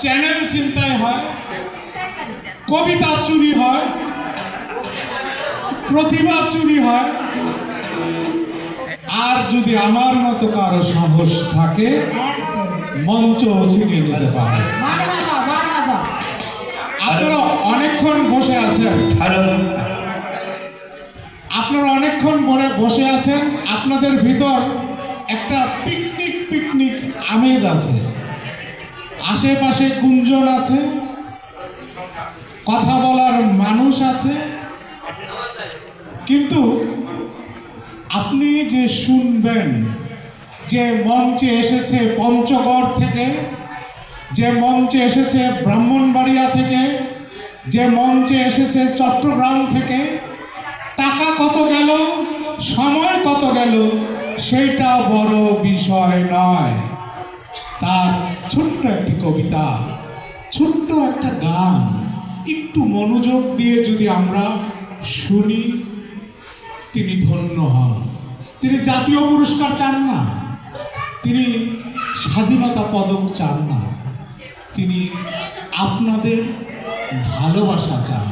Channel ছিনতাই হয়, কবিতা চুরি হয়, প্রতিভা চুরি হয়, আর যদি আমার মতো কারো সাহস থাকে মঞ্চ ছিনিয়ে নিতে পারে। আপনারা অনেকক্ষণ বসে আছেন, বসে আছেন, আপনাদের ভিতর একটা পিকনিক আমেজ আছে, আশেপাশে গুঞ্জন আছে, কথা বলার মানুষ আছে, কিন্তু আপনি যে শুনবেন, যে মঞ্চে এসেছে পঞ্চগড় থেকে, যে মঞ্চে এসেছে ব্রাহ্মণবাড়িয়া থেকে, যে মঞ্চে এসেছে চট্টগ্রাম থেকে, টাকা কত গেল, সময় কত গেল, সেইটা বড় বিষয় নয়। তার ছোট্ট একটি কবিতা, ছোট্ট একটা গান একটু মনোযোগ দিয়ে যদি আমরা শুনি, তিনি ধন্য হন। তিনি জাতীয় পুরস্কার চান না, তিনি স্বাধীনতা পদক চান না, তিনি আপনাদের ভালোবাসা চান।